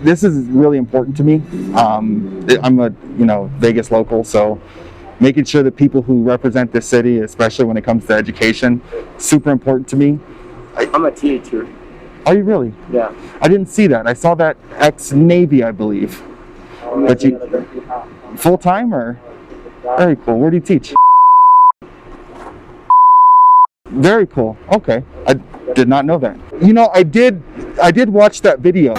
this is really important to me. I'm a Vegas local, so making sure that people who represent the city, especially when it comes to education, super important to me. I'm a teacher. Are you really? Yeah. I didn't see that. I saw that ex-Navy, I believe. But you full-time or? Very cool. Where do you teach? Very cool. Okay. I did not know that. You know, I did watch that video.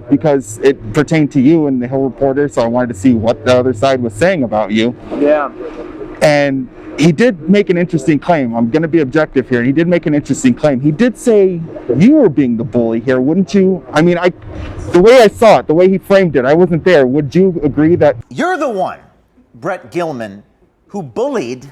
Because it pertained to you and the Hill Reporter, so I wanted to see what the other side was saying about you. Yeah. And he did make an interesting claim. I'm going to be objective here. He did make an interesting claim. He did say you were being the bully here, wouldn't you? I mean, the way I saw it, the way he framed it, I wasn't there. Would you agree that you're the one, Brett Gilman, who bullied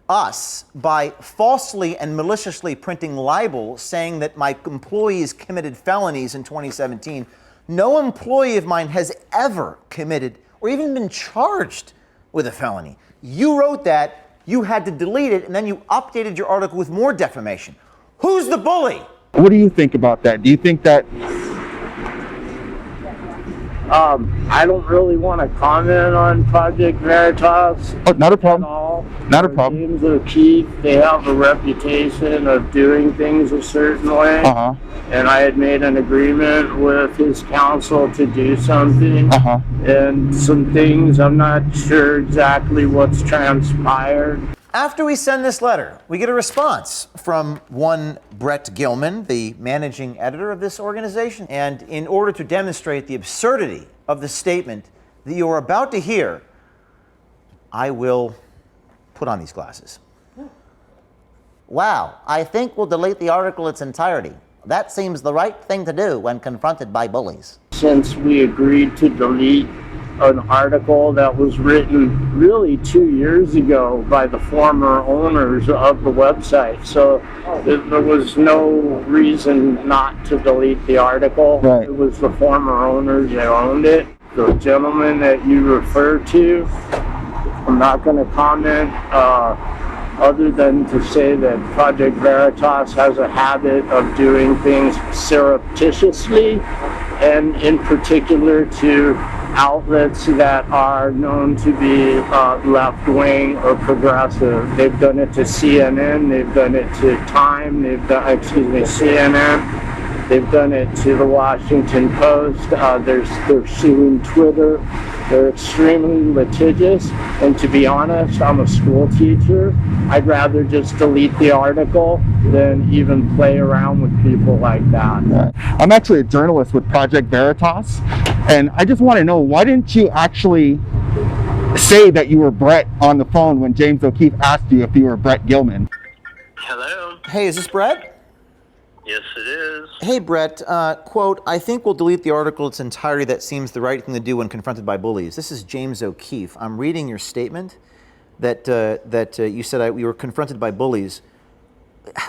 us by falsely and maliciously printing libels saying that my employees committed felonies in 2017? No employee of mine has ever committed or even been charged with a felony. You wrote that. You had to delete it, and then you updated your article with more defamation. Who's the bully? What do you think about that? Do you think that... I don't really want to comment on Project Veritas. Oh, not a problem. At all. Not a problem. James O'Keefe, they have a reputation of doing things a certain way. Uh-huh. And I had made an agreement with his counsel to do something. Uh-huh. And some things, I'm not sure exactly what's transpired. After we send this letter, we get a response from one Brett Gilman, the managing editor of this organization. And in order to demonstrate the absurdity of the statement that you are about to hear, I will put on these glasses. Wow, I think we'll delete the article in its entirety. That seems the right thing to do when confronted by bullies. Since we agreed to delete an article that was written really 2 years ago by the former owners of the website, so there was no reason not to delete the article. Right. It was the former owners that owned it. The gentleman that you refer to, I'm not going to comment other than to say that Project Veritas has a habit of doing things surreptitiously, and in particular to outlets that are known to be left-wing or progressive. They've done it to CNN, they've done it to Time, CNN, they've done it to the Washington Post, they're suing Twitter. They're extremely litigious, and to be honest, I'm a school teacher. I'd rather just delete the article than even play around with people like that. I'm actually a journalist with Project Veritas, and I just want to know, why didn't you actually say that you were Brett on the phone when James O'Keefe asked you if you were Brett Gilman? Hello? Hey, is this Brett? Yes, it is. Hey, Brett, quote, I think we'll delete the article in its entirety. That seems the right thing to do when confronted by bullies. This is James O'Keefe. I'm reading your statement that you said we were confronted by bullies.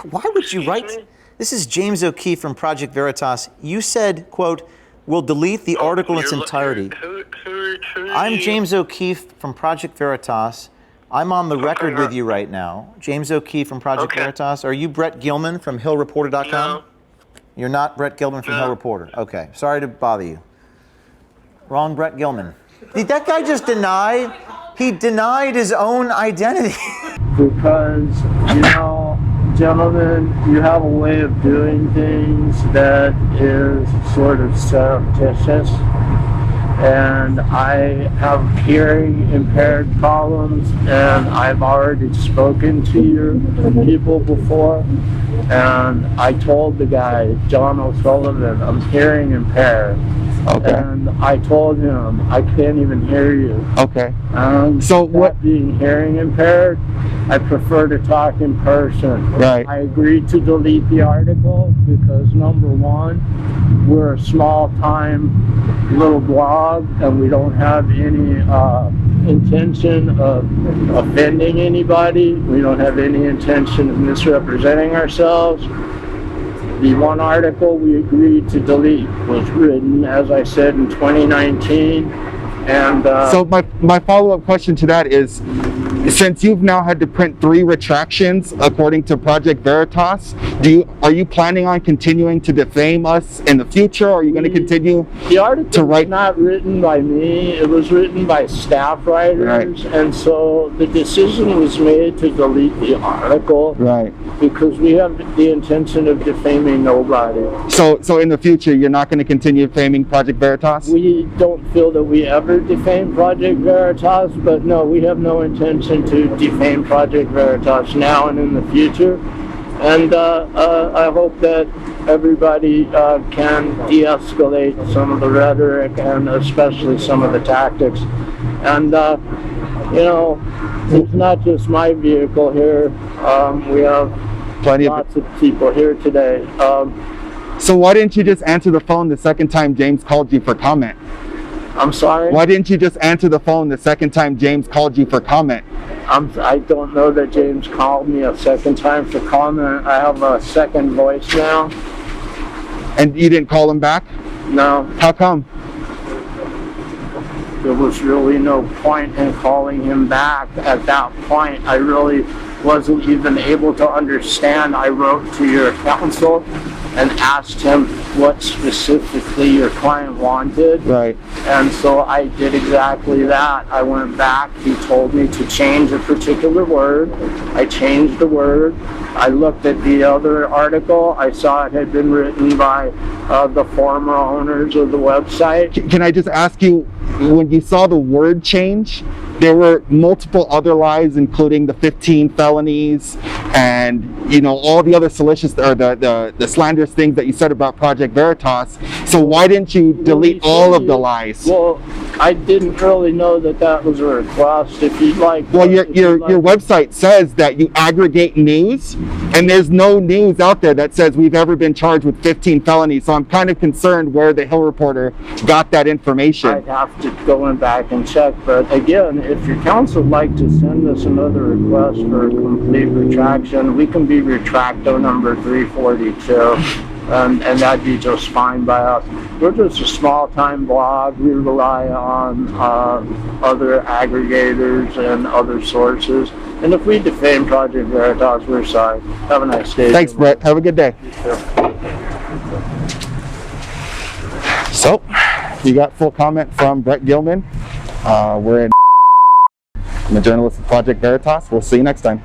Why would you write? Me? This is James O'Keefe from Project Veritas. You said, quote, we'll delete the article in its entirety. I'm James O'Keefe from Project Veritas. I'm on the record with you right now. James O'Keefe from Project Veritas. Are you Brett Gilman from HillReporter.com? No. You're not Brett Gilman from Hill Reporter. Okay, sorry to bother you. Wrong Brett Gilman. Did that guy just deny? He denied his own identity. Because, gentlemen, you have a way of doing things that is sort of surreptitious. And I have hearing impaired problems, and I've already spoken to your people before, and I told the guy, John O'Sullivan, I'm hearing impaired. Okay. And I told him, I can't even hear you. Okay. And so what? Being hearing impaired, I prefer to talk in person. Right. I agreed to delete the article because, number one, we're a small-time little blog, and we don't have any intention of offending anybody. We don't have any intention of misrepresenting ourselves. The one article we agreed to delete was written, as I said, in 2019. And so my follow-up question to that is, Since you've now had to print 3 retractions according to Project Veritas, are you planning on continuing to defame us in the future? Or are you going to continue The article to write? was not written by me. It was written by staff writers, and so the decision was made to delete the article. Right. Because we have the intention of defaming nobody. So in the future, you're not going to continue defaming Project Veritas? We don't feel that we ever defame Project Veritas, but no, we have no intention to defame Project Veritas now and in the future. And I hope that everybody can de-escalate some of the rhetoric and especially some of the tactics. And you know, it's not just my vehicle here. We have lots of people here today. So why didn't you just answer the phone the second time James called you for comment? I'm sorry? Why didn't you just answer the phone the second time James called you for comment? I don't know that James called me a second time for comment. I have a second voice now. And you didn't call him back? No. How come? There was really no point in calling him back. At that point, I really wasn't even able to understand. I wrote to your counsel and asked him what specifically your client wanted. Right. And so I did exactly that. I went back. He told me to change a particular word. I changed the word. I looked at the other article. I saw it had been written by the former owners of the website. Can I just ask you, when you saw the word change, there were multiple other lies, including the 15 felonies and, you know, all the other salacious or the slanderous things that you said about Project Veritas. So why didn't you delete all of the lies? Well, I didn't really know that that was a request. If you'd like. Well, your website says that you aggregate news, and there's no news out there that says we've ever been charged with 15 felonies. So I'm kind of concerned where the Hill Reporter got that information. I'd have to go back and check, but again, if your counsel would like to send us another request for a complete retraction, we can be retracto number 342, and that'd be just fine by us. We're just a small-time blog. We rely on other aggregators and other sources, and if we defame Project Veritas, we're sorry. Have a nice day. Thanks, Brett. Have a good day. So, you got full comment from Brett Gilman. We're in. I'm a journalist of Project Veritas. We'll see you next time.